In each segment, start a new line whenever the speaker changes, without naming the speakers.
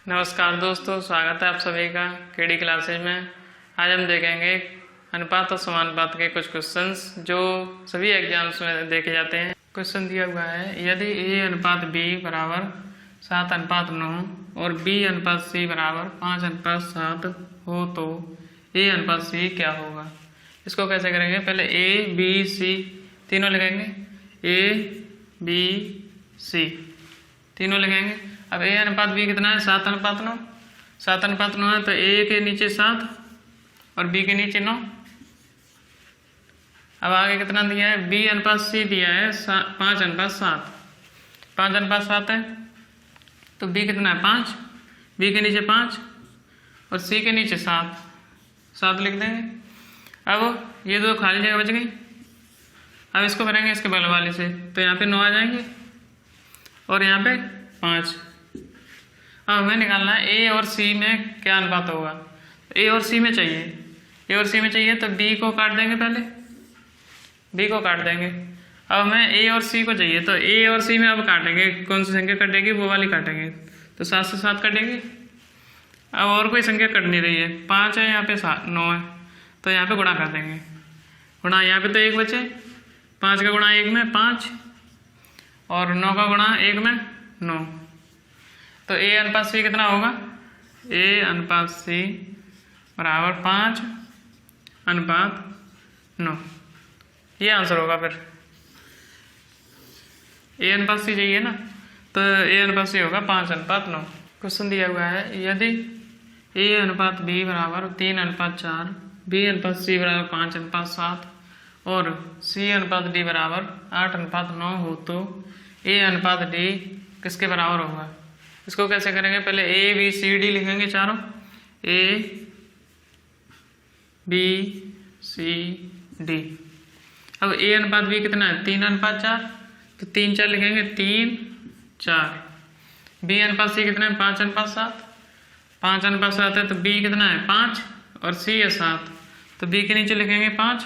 नमस्कार दोस्तों, स्वागत है आप सभी का केडी क्लासेज में। आज हम देखेंगे अनुपात और समानुपात के कुछ क्वेश्चंस जो सभी एग्जाम्स में देखे जाते हैं। क्वेश्चन दिया हुआ है, यदि a अनुपात b बराबर 7:9 और b अनुपात c बराबर 5:7 हो तो a अनुपात c क्या होगा। इसको कैसे करेंगे, पहले a b c तीनों लिखेंगे, a b c तीनों लिखेंगे। अब a अनुपात b कितना है, 7:9। 7:9 है तो a के नीचे 7 और b के नीचे 9। अब आगे कितना दिया है, b अनुपात c दिया है 5:7। 5:7 है तो b कितना है 5, b के नीचे 5 और c के नीचे 7 लिख देंगे। अब ये दो खाली जगह बच गई। अब इसको करेंगे इसके बगल वाले से, तो यहाँ पे 9 आ जाएंगे और यहाँ पे 5। अब हमें निकालना है a और c में क्या अनुपात होगा। a और c में चाहिए तो b को काट देंगे, पहले b को काट देंगे। अब हमें a और c को चाहिए तो a और c में अब काटेंगे, कौन सी संख्या कटेगी, वो वाली काटेंगे। तो 7 से 7 कटेगी। अब और कोई संख्या कट नहीं रही है, 5 है यहाँ पे, 9 है तो यहाँ पे गुणा कर देंगे। गुणा यहाँ पे तो 1 बचे, 5 का गुणा 1 में 5 और 9 का गुणा 1 में 9। तो a अनुपात c कितना होगा, a अनुपात c बराबर 5:9। ये आंसर होगा। फिर a अनुपात c चाहिए ना, तो a अनुपात c होगा 5:9। क्वेश्चन दिया हुआ है, यदि a अनुपात b बराबर 3:4, b अनुपात c बराबर 5:7 और c अनुपात d बराबर 8:9 हो तो a अनुपात d किसके बराबर होगा। इसको कैसे करेंगे, पहले a b c d लिखेंगे चारों, a b c d। अब a अनुपात b कितना है, 3:4 तो 3-4 लिखेंगे, 3-4। b अनुपात c कितना है, 5:7। 5:7 है तो b कितना है 5 और c है 7 तो b के नीचे लिखेंगे 5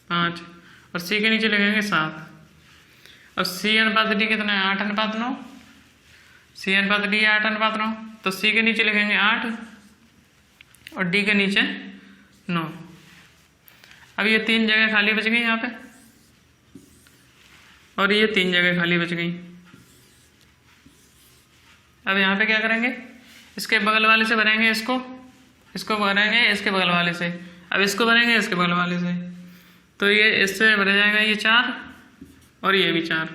और c के नीचे लिखेंगे 7। अब c अनुपात d कितना है, 8:9। c अनुपात d 8:9 तो c के नीचे लिखेंगे 8 और d के नीचे 9। अब ये 3 जगह खाली बच गई यहाँ पे और ये 3 जगह खाली बच गई। अब यहाँ पे क्या करेंगे, इसके बगल वाले से भरेंगे, इसको भरेंगे इसके बगल वाले से। अब इसको भरेंगे इसके बगल वाले से, तो ये इससे भर जाएगा ये 4 और ये भी 4।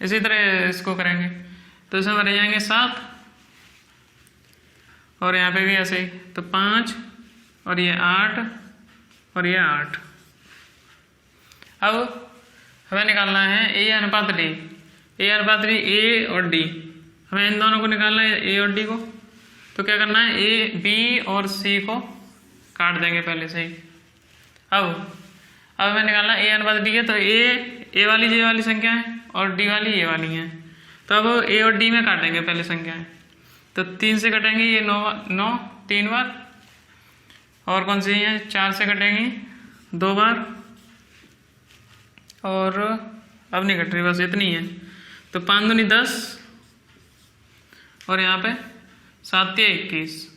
इसी तरह इसको करेंगे तो इसमें भरे जाएंगे 7 और यहाँ पे भी ऐसे ही, तो 5 और ये 8 और ये 8। अब हमें निकालना है a अनुपात d। a अनुपात d a और d, हमें इन दोनों को निकालना है, a और d को। तो क्या करना है, a b और c को काट देंगे पहले से ही। अब हमें निकालना है a अनुपात d है तो a वाली ये वाली संख्या है और d वाली ये वाली है। तो अब a और d में काटेंगे पहले संख्याएं, तो 3 से कटेंगे ये 9 3 बार, और कौन सी है 4 से कटेंगी 2 बार, और अब नहीं कट रही, बस इतनी है। तो 5 दूनी 10 और यहाँ पे 7 या 21।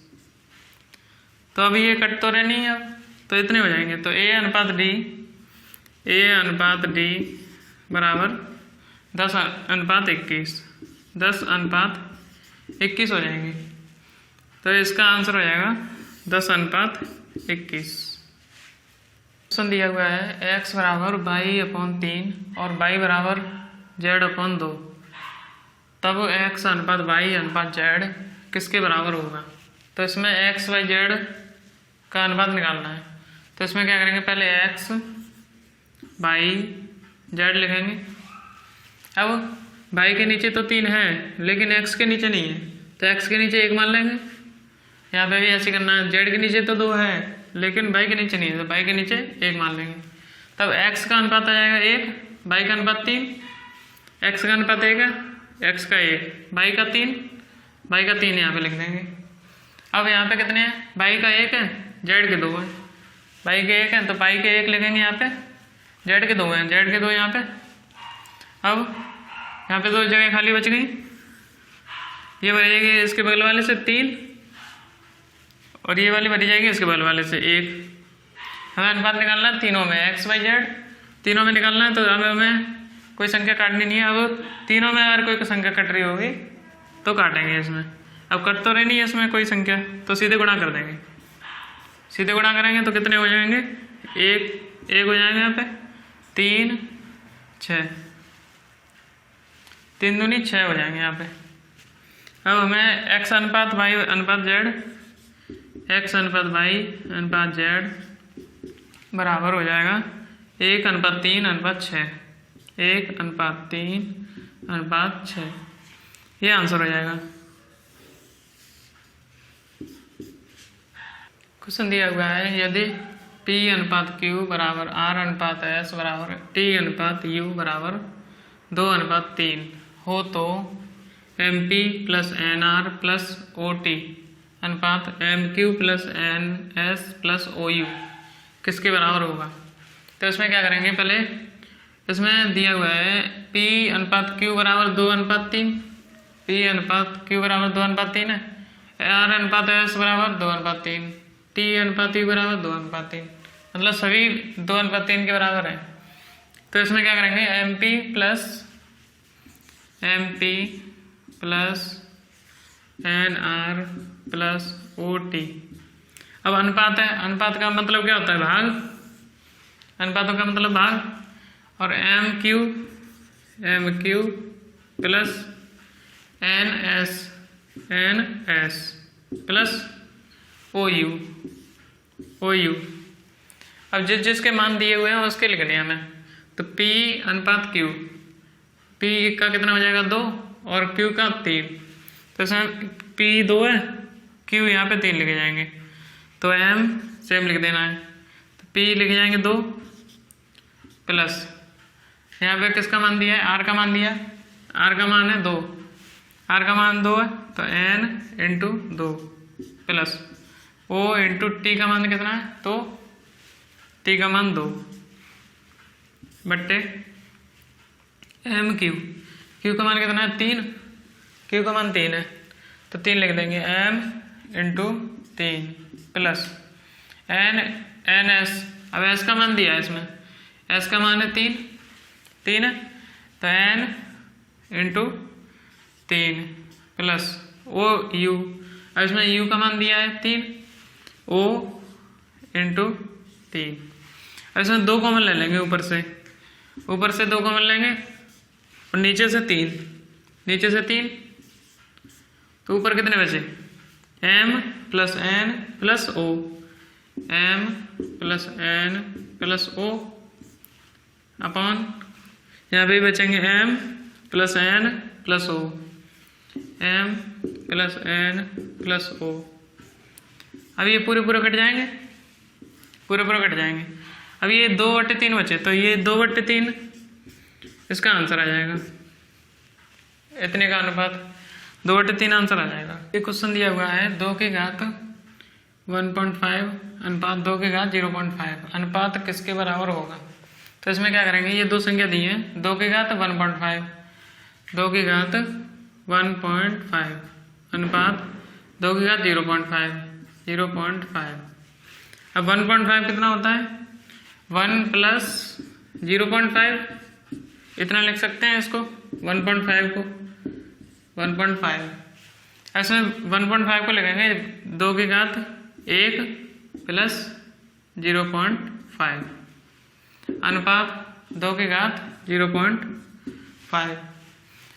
तो अभी ये कट तो रहनी है, अब तो इतने हो जाएंगे। तो a अनुपात d बराबर 10:21 10:21 हो जाएंगे। तो इसका आंसर हो जाएगा 10:21। क्वेश्चन दिया हुआ है, x बराबर y/3 और y बराबर z/2, तब x अनुपात y अनुपात z किसके बराबर होगा। तो इसमें x y z का अनुपात निकालना है। तो इसमें क्या करेंगे, पहले x y z लिखेंगे। अब y के नीचे तो 3 है लेकिन x के नीचे नहीं है, तो x के नीचे 1 मान लेंगे। यहाँ पे भी ऐसे करना है, z के नीचे तो 2 है लेकिन y के नीचे नहीं है, तो y के नीचे 1 मान लेंगे। तब x का अनुपात आ जाएगा 1, y का अनुपात 3, x का अनुपात 1 है, x का 1, y का 3 यहाँ पे लिख देंगे। अब यहाँ पे कितने हैं, y का 1 है, z के 2 है। y के 1 है तो y के 1 लिखेंगे यहाँ पे, z के 2 हैं, z के 2 यहाँ पे। अब यहाँ पे 2 जगह खाली बच गई, ये बढ़ जाएगी इसके बगल वाले से 3 और ये वाली बढ़ जाएगी इसके बगल वाले से 1। हमें अनुपात निकालना है तीनों में, एक्स वाई जेड तीनों में निकालना है। तो अब हमें कोई संख्या काटनी नहीं है। अब तीनों में अगर कोई संख्या कट रही होगी तो काटेंगे इसमें। अब कट तो रही नहीं है इसमें कोई संख्या, तो सीधे गुणा कर देंगे। सीधे गुणा करेंगे तो कितने हो जाएंगे, एक हो जाएंगे यहाँ पे 3 6, 3 दूनी 6 हो जाएंगे यहाँ पे। अब हमें एक्स अनुपात वाई अनुपात जेड, एक्स अनुपात वाई अनुपात जेड बराबर हो जाएगा 1:3:6, 1:3:6। ये आंसर हो जाएगा। क्वेश्चन दिया हुआ है यदि P अनुपात Q बराबर R अनुपात S बराबर T अनुपात U बराबर 2:3 हो तो MP plus NR plus OT अनुपात MQ plus NS plus OU किसके बराबर होगा। तो इसमें क्या करेंगे, पहले इसमें दिया हुआ है P अनुपात Q बराबर 2:3, P अनुपात Q बराबर 2:3 है, R अनुपात S बराबर 2:3, T अनुपात U बराबर 2:3, मतलब सभी 2:3 के बराबर है। तो इसमें क्या करेंगे, MP plus NR plus OT। अब अनुपात है, अनुपात का मतलब क्या होता है, भाग। अनुपातों का मतलब भाग। और MQ plus NS plus OU। अब जिसके मान दिए हुए हैं उसके लिखने हैं हमें। तो P अनुपात Q, P का कितना हो जाएगा 2 और Q का 3। तो इसमें P 2 है, Q यहाँ पे 3 लिखे जाएंगे। तो M सेम लिख देना है, तो P लिखे जाएंगे 2 प्लस यहाँ पे किसका मान दिया है, R का मान दिया है, R का मान है 2, R का मान 2 है तो N into 2 plus O into T का मान कितना है, तो T का मान 2 बट्टे MQ, Q का मान कितना है 3, Q का मान 3 है तो 3 लिख देंगे M इंटू 3 प्लस NS। अब S का मान दिया है इसमें, S का मान है 3 है तो N इंटू 3 प्लस OU। अब इसमें U का मान दिया है 3, O इंटू 3। अब इसमें 2 कॉमन ले लेंगे, ऊपर से 2 कॉमन लेंगे और नीचे से 3, तो ऊपर कितने बचे, M plus N plus O, M plus N plus O upon यहाँ पे बचेंगे M plus N plus O, M plus N plus O। अब ये पूरे कट जाएंगे, पूरे कट जाएंगे। अब ये 2/3 बचे तो ये 2/3 इसका आंसर आ जाएगा। इतने का अनुपात 2/3 आंसर आ जाएगा। ये क्वेश्चन दिया हुआ है 2 की घात 1.5 अनुपात 2 की घात 0.5 अनुपात किसके बराबर होगा। तो इसमें क्या करेंगे, ये 2 संख्या दी है, 2 की घात 1.5, 2 की घात 1.5 अनुपात 2 की घात 0.5। अब 1.5 कितना होता है, 1 प्लस 0.5 इतना लिख सकते हैं इसको, 1.5 को 1.5। ऐसे 1.5 को लिखेंगे 2 की घात 1 प्लस 0.5 अनुपात 2 की घात 0.5।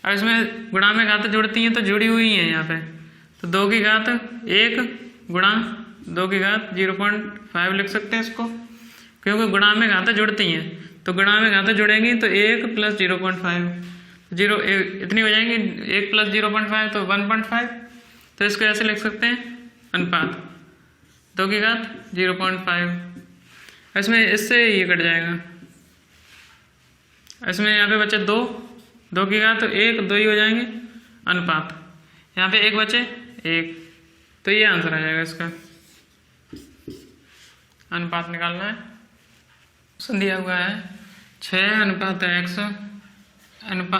और इसमें गुणा में घात जुड़ती हैं तो जुड़ी हुई हैं यहाँ पे, तो 2 की घात 1 गुणा 2 की घात 0.5 लिख सकते हैं इसको, क्योंकि गुणा में घातें जुड़ती हैं। तो गुणा में घातें जुड़ेंगी तो 1 प्लस 0.5 इतनी हो जाएंगी, 1 प्लस 0.5 तो 1.5। तो इसको ऐसे लिख सकते हैं अनुपात 2 की घात 0.5। इसमें इससे ये कट जाएगा, इसमें यहाँ पे बचे 2 की घात 1 2 ही हो जाएंगे अनुपात, यहाँ पे 1 बचे 1, तो ये आंसर आ जाएगा इसका। अनुपात निकालना है, क्वेश्चन दिया हुआ है 6 अनुपात x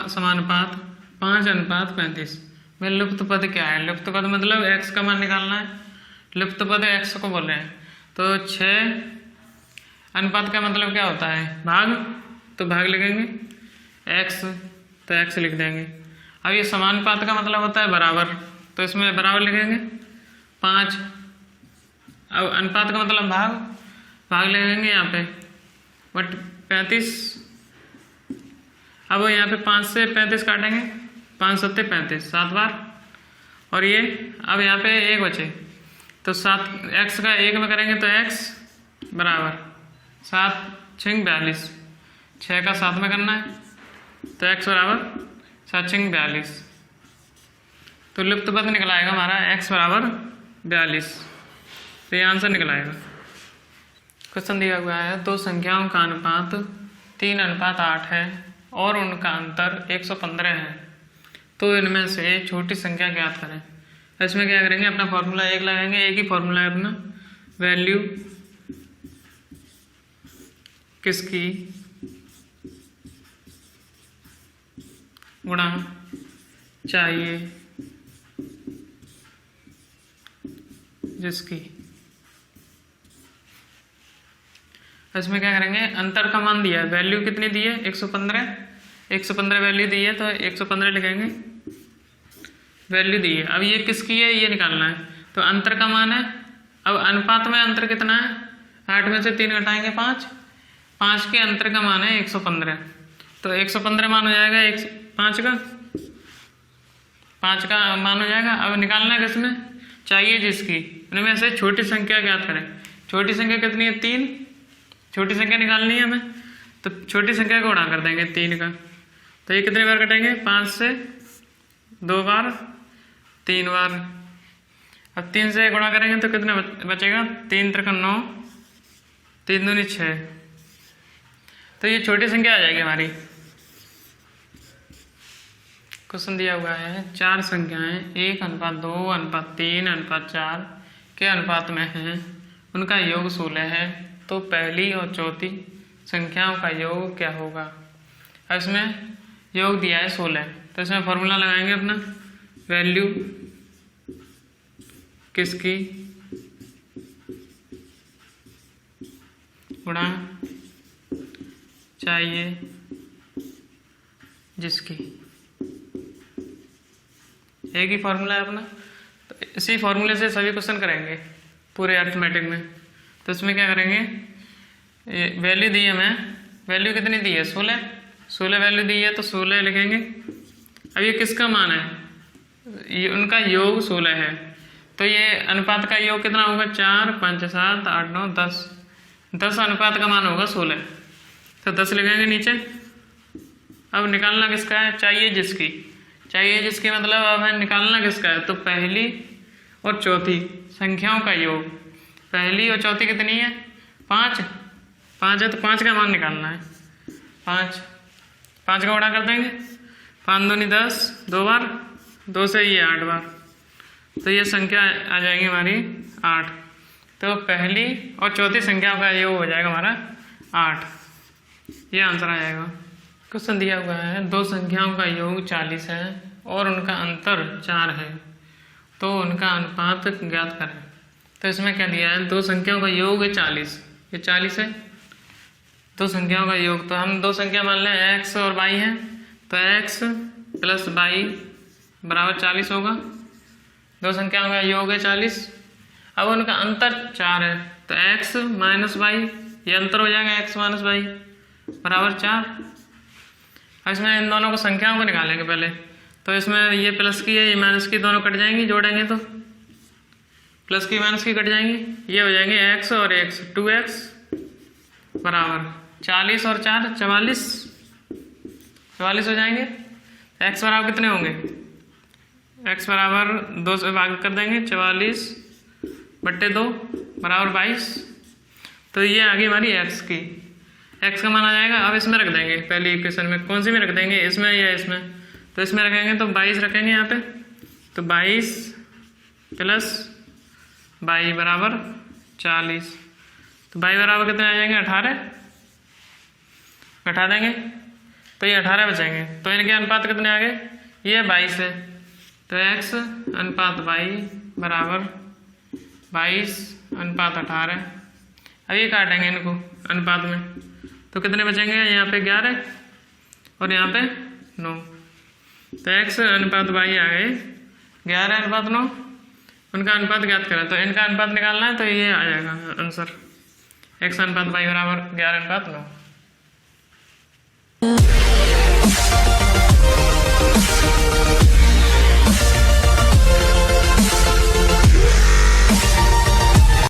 समानुपात 5 अनुपात 35 भाई लुप्त पद क्या है? लुप्त पद मतलब x का मान निकालना है। लुप्त पद x को बोल रहे हैं। तो 6 अनुपात का मतलब क्या होता है? भाग। तो भाग लिखेंगे x, तो x लिख देंगे। अब ये समानुपात का मतलब होता है बराबर, तो इसमें बराबर लिखेंगे 5। अब अनुपात का मतलब भाग, भाग लिखेंगे यहाँ पे बट 35। अब यहाँ पे 5 से 35 काटेंगे, 5 सत्ते 35, 7 बार। और ये अब यहाँ पे 1 बचे, तो 7 x का 1 में करेंगे तो x बराबर 7 6 42, 6 का 7 में करना है तो x बराबर 7 6 42। तो लुप्त पद निकल आएगा हमारा x बराबर 42। तो ये आंसर निकल आएगा। क्वेश्चन दिया हुआ है 2 संख्याओं का अनुपात 3:8 है और उनका अंतर 115 है, तो इनमें से छोटी संख्या ज्ञात करें। इसमें क्या करेंगे? अपना फॉर्मूला 1 लगाएंगे। एक ही फॉर्मूला है अपना, वैल्यू किसकी गुणा चाहिए जिसकी। इसमें क्या करेंगे? अंतर का मान दिया है, वैल्यू कितनी दी है? 115 वैल्यू दी है, तो 115 लिखेंगे, वैल्यू दी है। अब ये किसकी है ये निकालना है, तो अंतर का मान है। अब अनुपात में अंतर कितना है? 8 में से 3 घटाएंगे 5, 5 के अंतर का मान है 115, तो 115 मान हो जाएगा 5 का मान हो जाएगा। अब निकालना है किसमें? चाहिए जिसकी। इनमें से छोटी संख्या ज्ञात करें। छोटी संख्या कितनी है? 3। छोटी संख्या निकालनी है हमें, तो छोटी संख्या को गुणा कर देंगे 3 का। तो ये कितने बार कटेंगे? 5 से 2 बार, 3 बार। अब 3 से गुणा करेंगे तो कितना बचेगा? 3 त्रिक 9, 3 दूनी 6। तो ये छोटी संख्या आ जाएगी हमारी। क्वेश्चन दिया हुआ है 4 संख्याएं 1:2:3:4 के अनुपात में हैं, उनका योग 16 है, तो पहली और चौथी संख्याओं का योग क्या होगा? इसमें योग दिया है 16, तो इसमें फॉर्मूला लगाएंगे अपना, वैल्यू किसकी गुणा चाहिए जिसकी। एक ही फॉर्मूला है अपना, तो इसी फॉर्मूले से सभी क्वेश्चन करेंगे पूरे अरिथमेटिक में। तो इसमें क्या करेंगे? वैल्यू दी है हमें, वैल्यू कितनी दी है? 16 वैल्यू दी है, तो 16 लिखेंगे। अब ये किसका मान है? ये उनका योग 16 है, तो ये अनुपात का योग कितना होगा? 4 5 7 8 9 10, 10 अनुपात का मान होगा 16, तो 10 लिखेंगे नीचे। अब निकालना किसका है? चाहिए जिसकी। चाहिए जिसकी मतलब अब है निकालना किसका है? तो पहली और चौथी संख्याओं का योग। पहली और चौथी कितनी है? 5 है, तो 5 का मान निकालना है। 5 का गुणा कर देंगे, 5 दूनी 10, 2 बार, 2 से ये 8 बार, तो ये संख्या आ जाएगी हमारी 8। तो पहली और चौथी संख्याओं का योग हो जाएगा हमारा 8, ये आंसर आ जाएगा। क्वेश्चन दिया हुआ है 2 संख्याओं का योग 40 है और उनका अंतर 4 है, तो उनका अनुपात ज्ञात करें। तो इसमें क्या दिया है? 2 संख्याओं का योग है 40, ये 40 है। 2 संख्याओं का योग, तो हम 2 संख्या मान लें x और y है, तो x प्लस y बराबर 40 होगा। 2 संख्याओं का योग है 40। अब उनका अंतर 4 है, तो x माइनस y, ये अंतर हो जाएगा x माइनस y बराबर 4। अब इसमें इन दोनों को संख्याओं को निकालेंगे पहले, तो इसमें ये प्लस की है ये माइनस की, दोनों कट जाएंगी, जोड़ेंगे तो प्लस की माइनस की कट जाएंगी, ये हो जाएंगे x और x, 2x बराबर 40 और 4 44 हो जाएंगे। x बराबर कितने होंगे? x बराबर 2 से भाग कर देंगे, 44/2 बराबर 22। तो ये आ गई हमारी x की, x का मान आ जाएगा। अब इसमें रख देंगे पहली इक्वेशन में, कौन सी में रख देंगे? इसमें या इसमें? तो इसमें रखेंगे तो 22 रखेंगे यहाँ पे, तो 22 प्लस 22 बराबर 40, तो 22 बराबर कितने आ जाएंगे? 18 घटा देंगे तो ये 18 बचेंगे। तो इनके अनुपात कितने आ गए? ये 22 है, तो x अनुपात y बराबर 22:18। अब ये काटेंगे इनको अनुपात में, तो कितने बचेंगे? यहाँ पे 11 और यहाँ पे 9। तो x अनुपात y आ गए 11:9। उनका अनुपात ज्ञात करा, तो इनका अनुपात निकालना है, तो ये आ जाएगा आंसर x अनुपात y बराबर 11:9।